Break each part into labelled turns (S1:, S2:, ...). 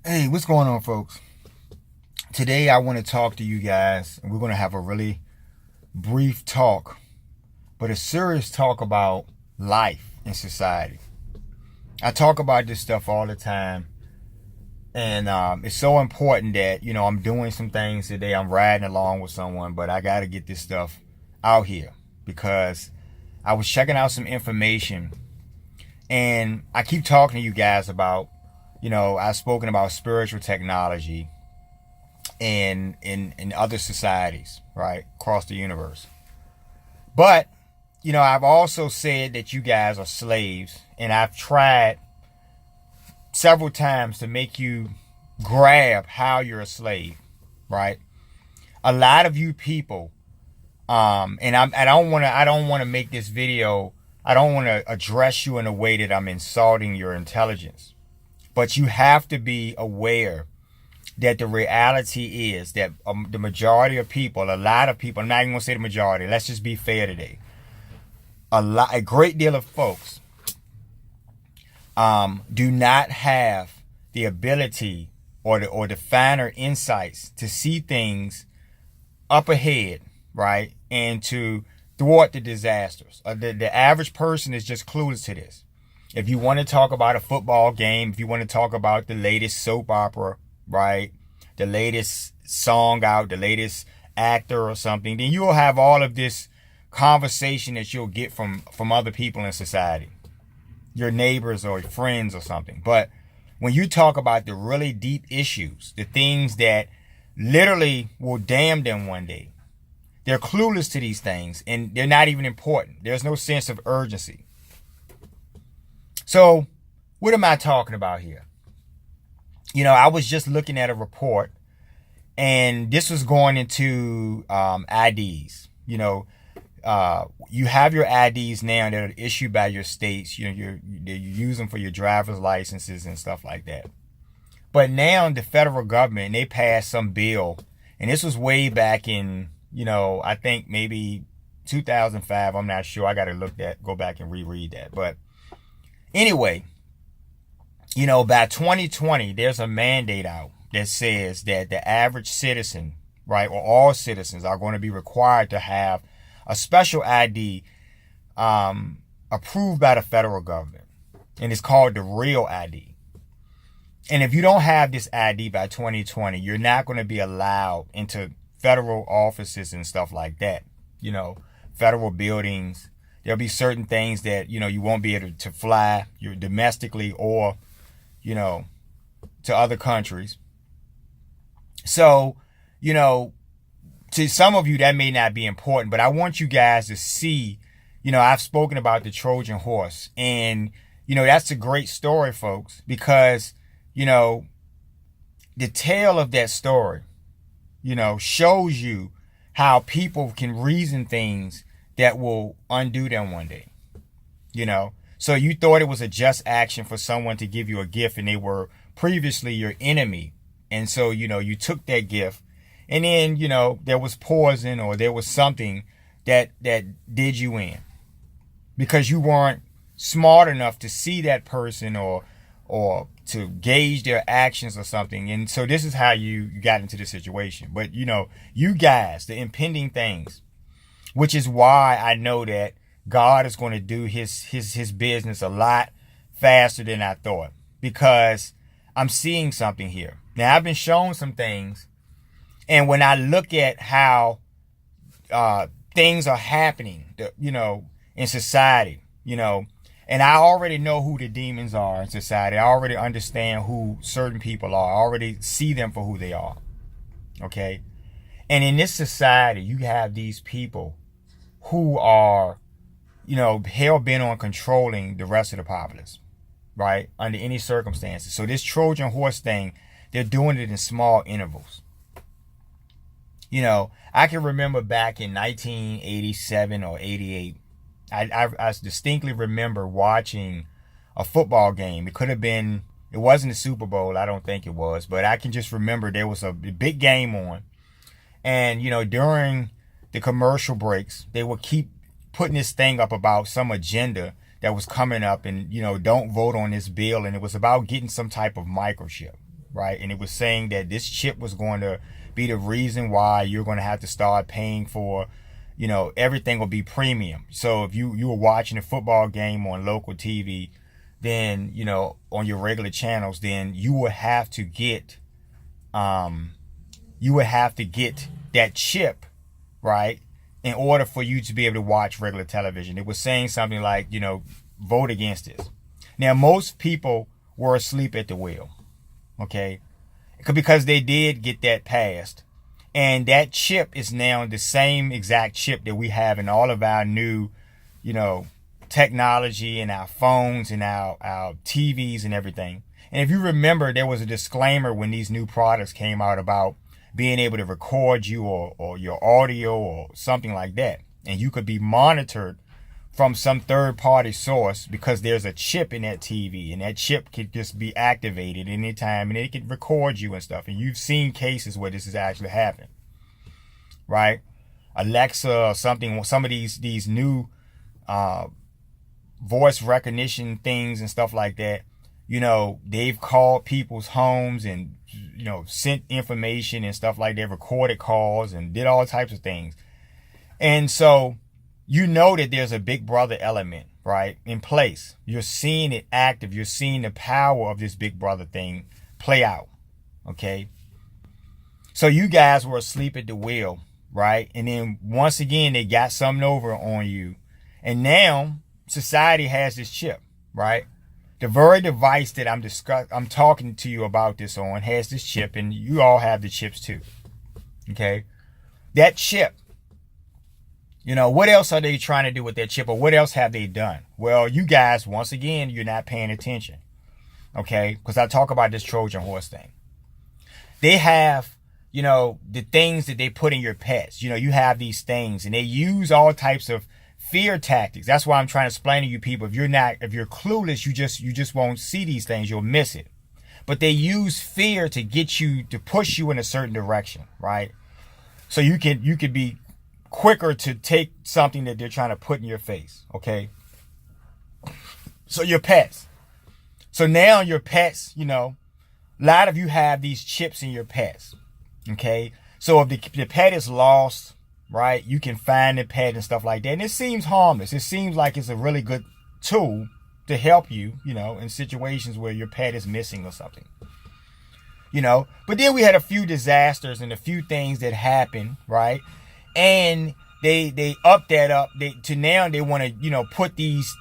S1: Hey, what's going on, folks? Today I want to talk to you guys, and we're going to have a really brief talk, but a serious talk about life in society. I talk about this stuff all the time, and it's so important that, I'm doing some things today. I'm riding along with someone, but I got to get this stuff out here because I was checking out some information, and I keep talking to you guys about, I've spoken about spiritual technology in other societies, right, across the universe. But, I've also said that you guys are slaves, and I've tried several times to make you grab how you're a slave, right? A lot of you people, and I don't want to make this video, I don't want to address you in a way that I'm insulting your intelligence. But you have to be aware that the reality is that the majority of people, a lot of people, I'm not even going to say the majority, let's just be fair today. A great deal of folks do not have the ability or the finer insights to see things up ahead, right? And to thwart the disasters. The average person is just clueless to this. If you want to talk about a football game, if you want to talk about the latest soap opera, right, the latest song out, the latest actor or something, then you'll have all of this conversation that you'll get from other people in society, your neighbors or your friends or something. But when you talk about the really deep issues, the things that literally will damn them one day, they're clueless to these things, and they're not even important. There's no sense of urgency. So what am I talking about here? I was just looking at a report, and this was going into IDs. You have your IDs now that are issued by your states. You use them for your driver's licenses and stuff like that. But now the federal government, they passed some bill, and this was way back in, I think maybe 2005. I'm not sure. I got to go back and reread that. But anyway, by 2020, there's a mandate out that says that the average citizen, right, or all citizens are going to be required to have a special ID approved by the federal government. And it's called the real ID. And if you don't have this ID by 2020, you're not going to be allowed into federal offices and stuff like that. Federal buildings. There'll be certain things that, you won't be able to fly domestically or, to other countries. So, to some of you, that may not be important, but I want you guys to see, I've spoken about the Trojan horse, and, that's a great story, folks, because, the tale of that story, shows you how people can reason things that will undo them one day, So you thought it was a just action for someone to give you a gift, and they were previously your enemy. And so, you took that gift, and then, there was poison or there was something that did you in because you weren't smart enough to see that person or to gauge their actions or something. And so this is how you got into the situation. But, you guys, the impending things, which is why I know that God is going to do his business a lot faster than I thought, because I'm seeing something here. Now, I've been shown some things, and when I look at how things are happening, in society, and I already know who the demons are in society. I already understand who certain people are. I already see them for who they are. Okay? And in this society, you have these people who are, hell-bent on controlling the rest of the populace, right? Under any circumstances. So this Trojan horse thing, they're doing it in small intervals. I can remember back in 1987 or 88, I distinctly remember watching a football game. It wasn't the Super Bowl, I don't think it was, but I can just remember there was a big game on. And, during the commercial breaks, they would keep putting this thing up about some agenda that was coming up, and, don't vote on this bill. And it was about getting some type of microchip. right? And it was saying that this chip was going to be the reason why you're going to have to start paying for, you know, everything will be premium. So if you were watching a football game on local TV, then, you know, on your regular channels, then you would have to get that chip, right, in order for you to be able to watch regular television. It was saying something like, you know, vote against this. Now, most people were asleep at the wheel, okay, because they did get that passed. And that chip is now the same exact chip that we have in all of our new, you know, technology and our phones and our TVs and everything. And if you remember, there was a disclaimer when these new products came out about being able to record you or your audio or something like that. And you could be monitored from some third-party source because there's a chip in that TV, and that chip could just be activated anytime, and it could record you and stuff. And you've seen cases where this has actually happened, right? Alexa or something, some of these new voice recognition things and stuff like that, you know, they've called people's homes and, you know, sent information and stuff like that, recorded calls and did all types of things. And so you know that there's a big brother element, right, in place. You're seeing it active. You're seeing the power of this big brother thing play out, okay? So you guys were asleep at the wheel, right? And then once again, they got something over on you. And now society has this chip, right? The very device that I'm talking to you about this on has this chip, and you all have the chips too, okay? That chip, you know, what else are they trying to do with that chip, or what else have they done? Well, you guys, once again, you're not paying attention, okay? Because I talk about this Trojan horse thing. They have, you know, the things that they put in your pets. You know, you have these things, and they use all types of fear tactics. That's why I'm trying to explain to you people, if you're clueless, you just won't see these things. You'll miss it. But they use fear to get you, to push you in a certain direction, right? So you could be quicker to take something that they're trying to put in your face, okay? So your pets. So now your pets, you know, a lot of you have these chips in your pets, okay? So if the pet is lost, right, you can find the pet and stuff like that. And it seems harmless. It seems like it's a really good tool to help you, you know, in situations where your pet is missing or something, you know. But then we had a few disasters and a few things that happened, right? And they upped that up to now they want to, you know, put these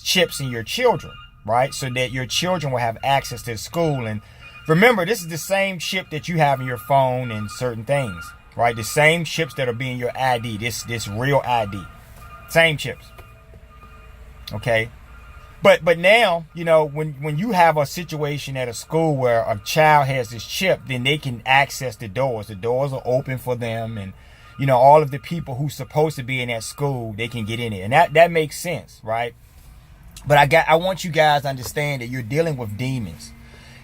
S1: chips in your children, right? So that your children will have access to school. And remember, this is the same chip that you have in your phone and certain things, right? The same chips that are being your ID, this real ID, same chips, okay? But now, you know, when you have a situation at a school where a child has this chip, then they can access the doors. The doors are open for them, and you know, all of the people who's supposed to be in that school, they can get in it. And that makes sense, right? But I want you guys to understand that you're dealing with demons.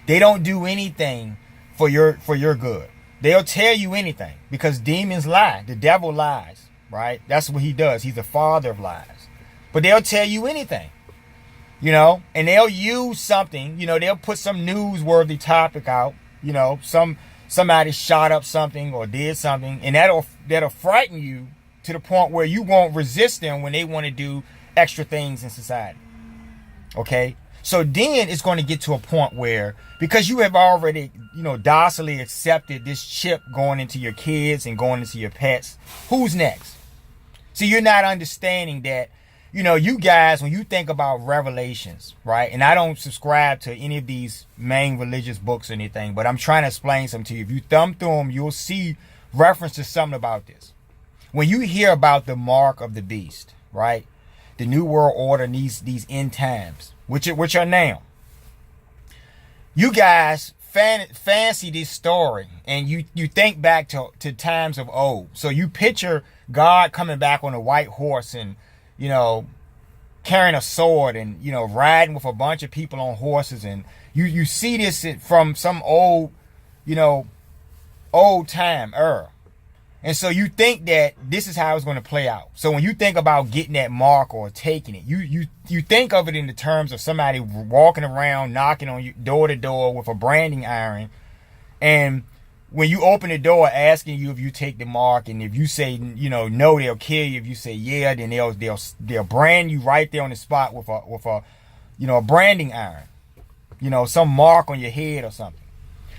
S1: They don't do anything for your good. They'll tell you anything because demons lie. The devil lies, right? That's what he does. He's the father of lies. But they'll tell you anything, you know, and they'll use something, you know, they'll put some newsworthy topic out, you know, somebody shot up something or did something, and that'll frighten you to the point where you won't resist them when they want to do extra things in society. Okay? So then it's going to get to a point where, because you have already, you know, docilely accepted this chip going into your kids and going into your pets, who's next? So you're not understanding that, you know, you guys, when you think about Revelations, right? And I don't subscribe to any of these main religious books or anything, but I'm trying to explain something to you. If you thumb through them, you'll see reference to something about this. When you hear about the mark of the beast, right? The New World Order and these end times, which are now. You guys fancy this story, and you think back to times of old. So you picture God coming back on a white horse and, you know, carrying a sword and, you know, riding with a bunch of people on horses. And you see this from some old, you know, old time era. And so you think that this is how it's going to play out. So when you think about getting that mark or taking it, you think of it in the terms of somebody walking around, knocking on you door to door with a branding iron. And when you open the door, asking you if you take the mark, and if you say, you know, no, they'll kill you. If you say yeah, then they'll brand you right there on the spot with a you know, a branding iron, you know, some mark on your head or something.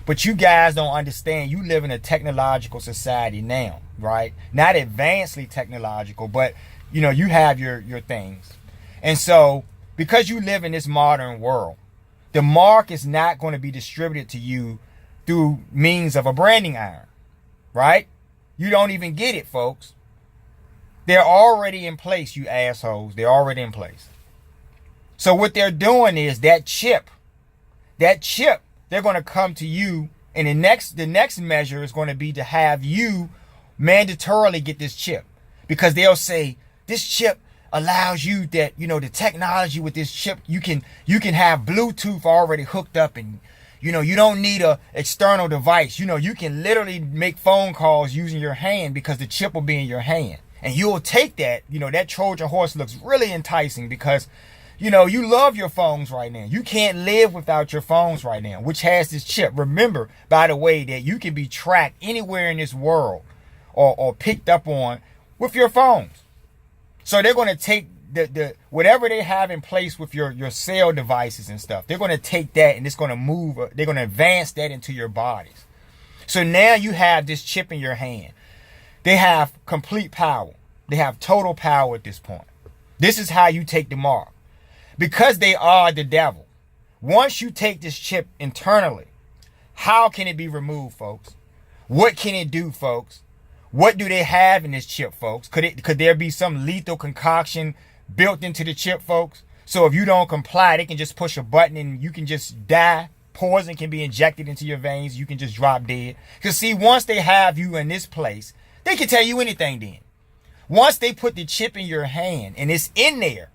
S1: But you guys don't understand. You live in a technological society now, right? Not advancedly technological, but you know, you have your things. And so because you live in this modern world, the mark is not going to be distributed to you through means of a branding iron, right? You don't even get it, folks. They're already in place, you assholes. They're already in place. So what they're doing is that chip, they're going to come to you, and the next measure is going to be to have you mandatorily get this chip, because they'll say this chip allows you that, you know, the technology with this chip, you can have Bluetooth already hooked up, and you know, you don't need a external device. You know, you can literally make phone calls using your hand because the chip will be in your hand, and you'll take that. You know, that Trojan horse looks really enticing because, you know, you love your phones right now. You can't live without your phones right now, which has this chip. Remember, by the way, that you can be tracked anywhere in this world or picked up on with your phones. So they're going to take the whatever they have in place with your cell devices and stuff. They're going to take that and it's going to move. They're going to advance that into your bodies. So now you have this chip in your hand. They have complete power. They have total power at this point. This is how you take the mark. Because they are the devil. Once you take this chip internally, how can it be removed, folks? What can it do, folks? What do they have in this chip, folks? Could there be some lethal concoction built into the chip, folks? So if you don't comply, they can just push a button and you can just die. Poison can be injected into your veins. You can just drop dead. Because see, once they have you in this place, they can tell you anything then. Once they put the chip in your hand and it's in there,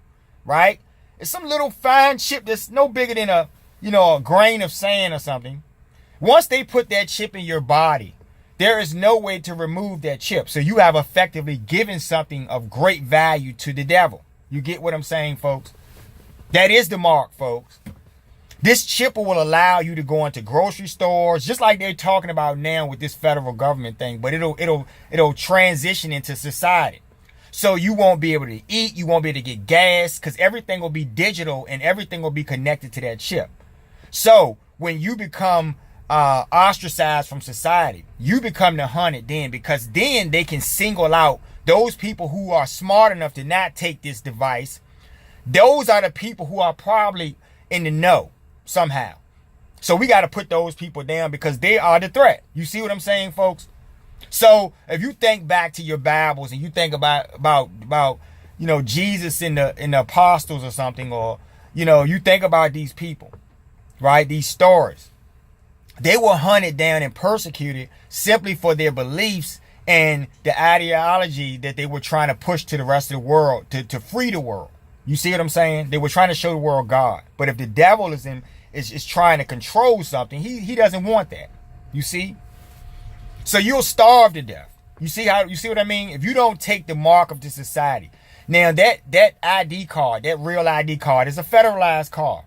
S1: right? It's some little fine chip that's no bigger than a grain of sand or something. Once they put that chip in your body, there is no way to remove that chip. So you have effectively given something of great value to the devil. You get what I'm saying, folks? That is the mark, folks. This chip will allow you to go into grocery stores, just like they're talking about now with this federal government thing, but it'll transition into society. So you won't be able to eat, you won't be able to get gas, because everything will be digital and everything will be connected to that chip. So when you become ostracized from society, you become the hunted then, because then they can single out those people who are smart enough to not take this device. Those are the people who are probably in the know somehow. So we got to put those people down because they are the threat. You see what I'm saying, folks? So if you think back to your Bibles and you think about you know, Jesus and the apostles or something, or you know, you think about these people, right? These stories. They were hunted down and persecuted simply for their beliefs and the ideology that they were trying to push to the rest of the world, to free the world. You see what I'm saying? They were trying to show the world God. But if the devil is trying to control something, he doesn't want that. You see? So you'll starve to death. You see what I mean? If you don't take the mark of the society. Now that ID card, that real ID card, is a federalized card.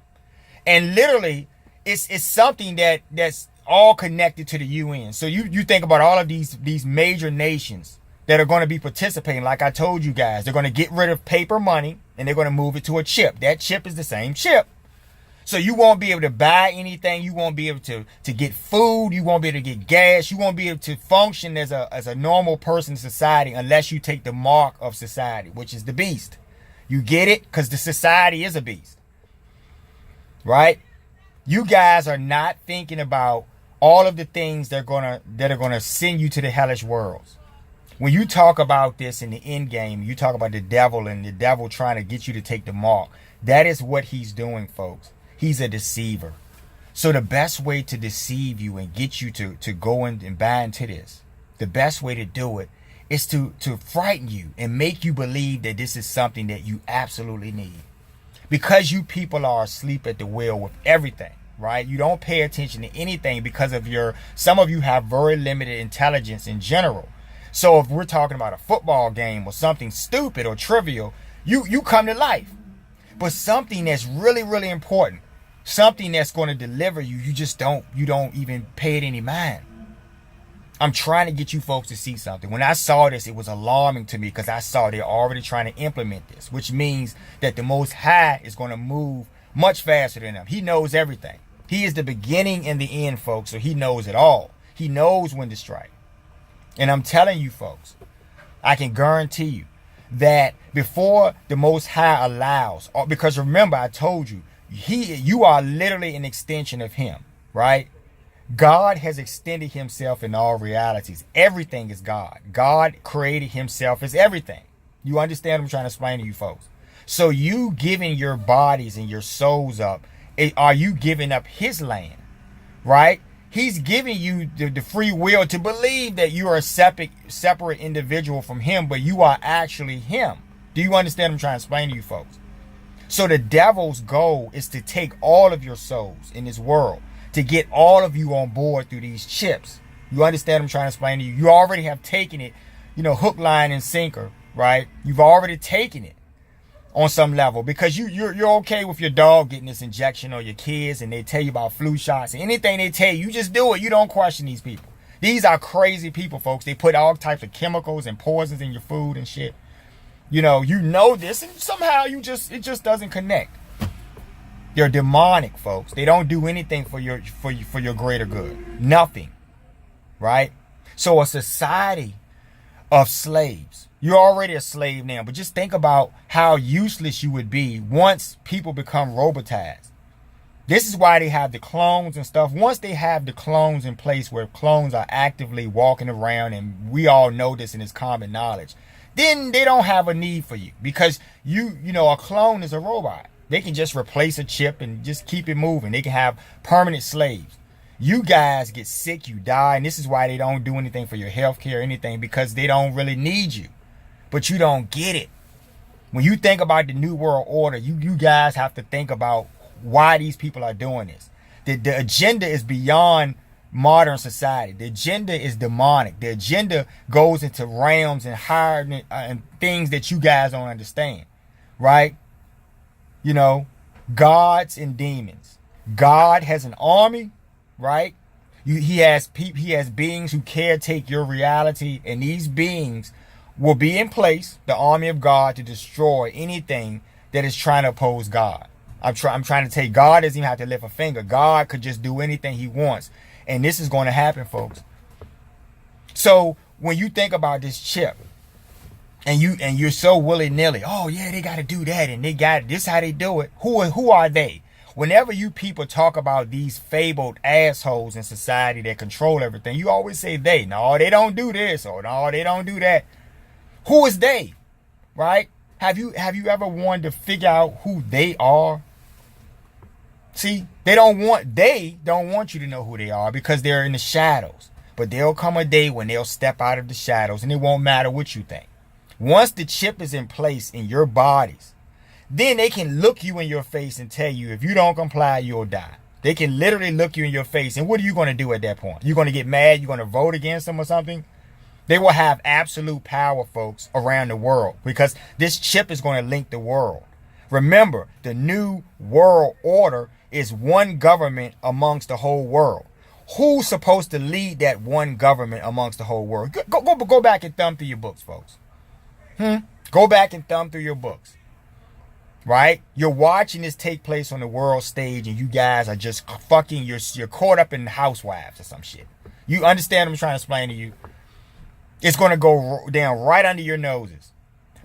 S1: And literally it's something that's all connected to the UN. So you think about all of these major nations that are going to be participating. Like I told you guys, they're going to get rid of paper money and they're going to move it to a chip. That chip is the same chip. So you won't be able to buy anything. You won't be able to get food. You won't be able to get gas. You won't be able to function as a normal person in society unless you take the mark of society, which is the beast. You get it? Because the society is a beast. Right? You guys are not thinking about all of the things that are gonna send you to the hellish worlds. When you talk about this in the end game, you talk about the devil and the devil trying to get you to take the mark. That is what he's doing, folks. He's a deceiver. So the best way to deceive you and get you to go in and buy into this, the best way to do it is to frighten you and make you believe that this is something that you absolutely need. Because you people are asleep at the wheel with everything, right? You don't pay attention to anything because of some of you have very limited intelligence in general. So if we're talking about a football game or something stupid or trivial, you come to life. But something that's really, really important, something that's going to deliver you, you don't even pay it any mind. I'm trying to get you folks to see something. When I saw this, it was alarming to me because I saw they're already trying to implement this, which means that the Most High is going to move much faster than them. He knows everything. He is the beginning and the end, folks, so he knows it all. He knows when to strike. And I'm telling you, folks, I can guarantee you that before the Most High allows, because remember, I told you, you are literally an extension of him, right? God has extended himself in all realities. Everything is God. God created himself as everything. You understand what I'm trying to explain to you folks? So you giving your bodies and your souls up, are you giving up his land, right? He's giving you the free will to believe that you are a separate individual from him, but you are actually him. Do you understand what I'm trying to explain to you folks? So the devil's goal is to take all of your souls in this world, to get all of you on board through these chips. You understand what I'm trying to explain to you? You already have taken it, hook, line, and sinker, right? You've already taken it on some level because you're okay with your dog getting this injection or your kids and they tell you about flu shots. Anything they tell you, you just do it. You don't question these people. These are crazy people, folks. They put all types of chemicals and poisons in your food and shit. You know this, and somehow it just doesn't connect. They're demonic, folks. They don't do anything for your greater good. Nothing. Right? So a society of slaves. You're already a slave now, but just think about how useless you would be once people become robotized. This is why they have the clones and stuff. Once they have the clones in place where clones are actively walking around, and we all know this and it's common knowledge, then they don't have a need for you because a clone is a robot. They can just replace a chip and just keep it moving. They can have permanent slaves. You guys get sick, you die, and this is why they don't do anything for your health care or anything, because they don't really need you. But you don't get it. When you think about the New World Order, you guys have to think about why these people are doing this. The agenda is beyond modern society. The agenda is demonic. The agenda goes into realms and higher and things that you guys don't understand, right? Gods and demons. God has an army, right? He has beings who caretake your reality, and these beings will be in place, the army of God, to destroy anything that is trying to oppose God. I'm trying to tell you, God doesn't even have to lift a finger. God could just do anything he wants. And this is going to happen, folks. So when you think about this chip, and you're so willy-nilly, oh yeah, they got to do that, and they got this how they do it. Who are they? Whenever you people talk about these fabled assholes in society that control everything, you always say they. No, they don't do this, or no, they don't do that. Who is they? Right? Have you ever wanted to figure out who they are? See, they don't want you to know who they are because they're in the shadows. But there'll come a day when they'll step out of the shadows, and it won't matter what you think. Once the chip is in place in your bodies, then they can look you in your face and tell you if you don't comply, you'll die. They can literally look you in your face. And what are you going to do at that point? You're going to get mad? You're going to vote against them or something? They will have absolute power, folks, around the world because this chip is going to link the world. Remember, the New World Order is one government amongst the whole world. Who's supposed to lead that one government amongst the whole world? Go back and thumb through your books, folks. Go back and thumb through your books. Right? You're watching this take place on the world stage, and you guys are just fucking, you're caught up in housewives or some shit. You understand what I'm trying to explain to you? It's going to go down right under your noses.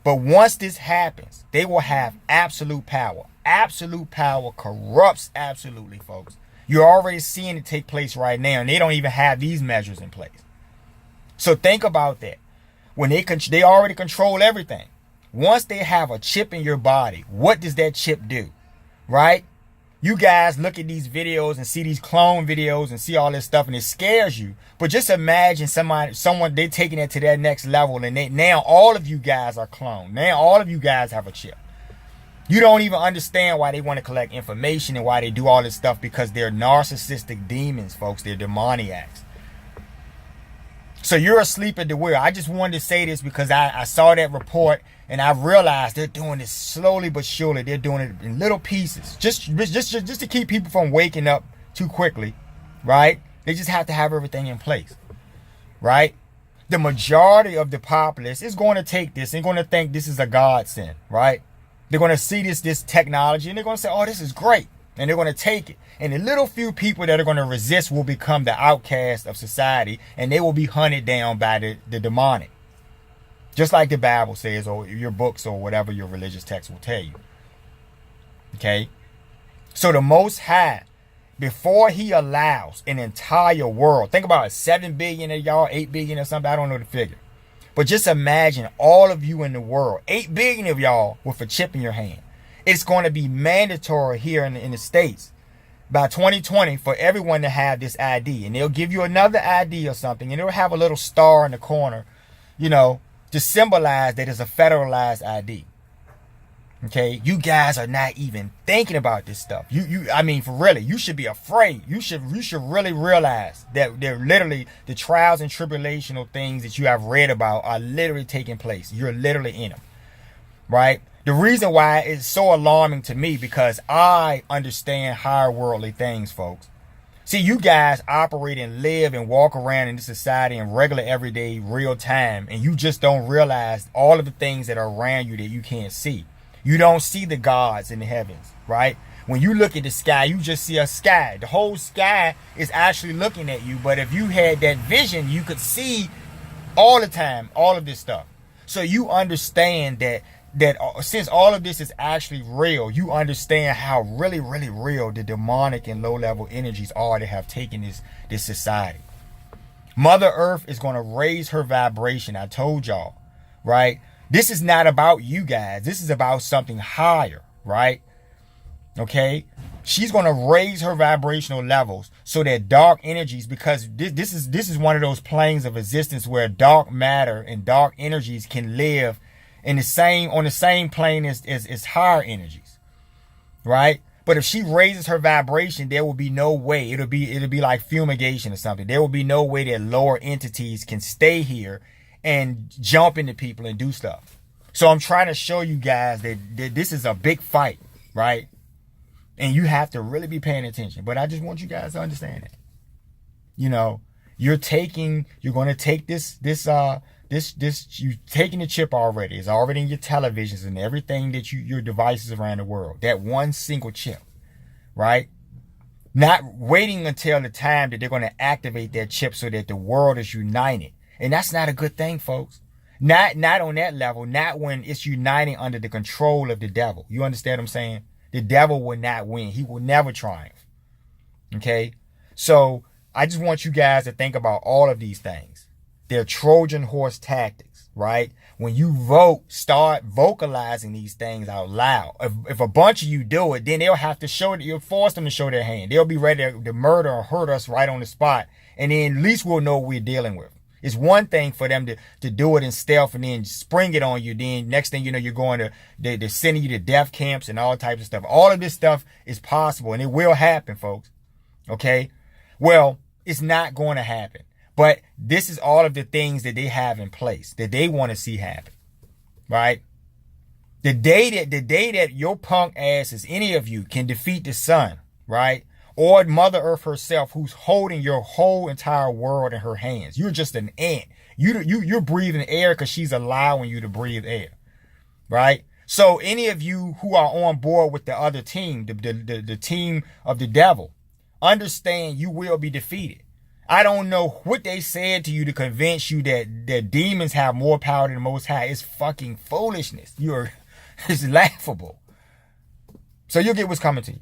S1: But once this happens, they will have absolute power. Absolute power corrupts absolutely, folks. You're already seeing it take place right now, and they don't even have these measures in place. So think about that. When they already control everything. Once they have a chip in your body, what does that chip do? Right? You guys look at these videos and see these clone videos and see all this stuff, and it scares you. But just imagine someone they taking it to that next level, and now all of you guys are cloned. Now all of you guys have a chip. You don't even understand why they want to collect information and why they do all this stuff, because they're narcissistic demons, folks. They're demoniacs. So you're asleep at the wheel. I just wanted to say this because I saw that report and I realized they're doing this slowly but surely. They're doing it in little pieces, just to keep people from waking up too quickly, right? They just have to have everything in place, right? The majority of the populace is going to take this and going to think this is a godsend, right? They're going to see this technology and they're going to say, oh, this is great. And they're going to take it. And the little few people that are going to resist will become the outcast of society. And they will be hunted down by the demonic. Just like the Bible says, or your books or whatever your religious text will tell you. Okay? So the Most High, before he allows an entire world, think about it, 7 billion of y'all, 8 billion or something, I don't know the figure. But just imagine all of you in the world, 8 billion of y'all with a chip in your hand. It's going to be mandatory here in the States by 2020 for everyone to have this ID. And they'll give you another ID or something. And it'll have a little star in the corner, you know, to symbolize that it's a federalized ID. Okay, you guys are not even thinking about this stuff. I mean, for really, you should be afraid. You should really realize that they're literally the trials and tribulational things that you have read about are literally taking place. You're literally in them, right? The reason why it's so alarming to me because I understand higher worldly things, folks. See, you guys operate and live and walk around in this society in regular, everyday, real time, and you just don't realize all of the things that are around you that you can't see. You don't see the gods in the heavens, right? When you look at the sky, you just see a sky. The whole sky is actually looking at you. But if you had that vision, you could see all the time, all of this stuff. So you understand that since all of this is actually real, you understand how really, really real the demonic and low-level energies are that have taken this society. Mother Earth is going to raise her vibration. I told y'all, right? This is not about you guys. This is about something higher, right? Okay? She's going to raise her vibrational levels so that dark energies, because this is one of those planes of existence where dark matter and dark energies can live on the same plane as higher energies, right? But if she raises her vibration, there will be no way. It'll be like fumigation or something. There will be no way that lower entities can stay here and jump into people and do stuff. So I'm trying to show you guys that this is a big fight, right? And you have to really be paying attention. But I just want you guys to understand it. You know, you're going to take you taking the chip already. It's already in your televisions and everything that your devices around the world. That one single chip, right? Not waiting until the time that they're going to activate that chip so that the world is united. And that's not a good thing, folks. Not on that level. Not when it's uniting under the control of the devil. You understand what I'm saying? The devil will not win. He will never triumph. Okay? So I just want you guys to think about all of these things. They're Trojan horse tactics, right? When you vote, start vocalizing these things out loud. If a bunch of you do it, then they'll have to show it. You'll force them to show their hand. They'll be ready to murder or hurt us right on the spot. And then at least we'll know what we're dealing with. It's one thing for them to do it in stealth and then spring it on you. Then next thing you know, you're going to, they're sending you to death camps and all types of stuff. All of this stuff is possible and it will happen, folks. Okay? Well, it's not going to happen. But this is all of the things that they have in place that they want to see happen. Right? The day that your punk asses, any of you, can defeat the sun, right? Or Mother Earth herself, who's holding your whole entire world in her hands. You're just an ant. You're breathing air because she's allowing you to breathe air, right? So any of you who are on board with the other team, the team of the devil, understand you will be defeated. I don't know what they said to you to convince you that demons have more power than the Most High. It's fucking foolishness. It's laughable. So you'll get what's coming to you.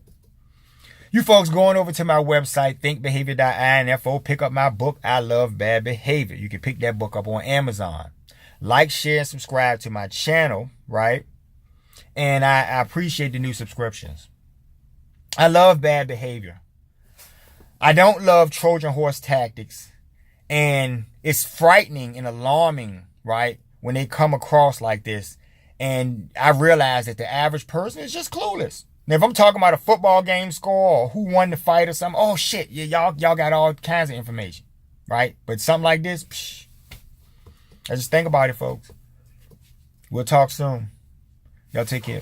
S1: You folks going over to my website, thinkbehavior.info, pick up my book, I Love Bad Behavior. You can pick that book up on Amazon. Like, share, and subscribe to my channel, right? And I appreciate the new subscriptions. I love bad behavior. I don't love Trojan horse tactics. And it's frightening and alarming, right? When they come across like this. And I realize that the average person is just clueless. Now, if I'm talking about a football game score or who won the fight or something, oh shit, y'all got all kinds of information, right? But something like this, Just think about it, folks. We'll talk soon. Y'all take care.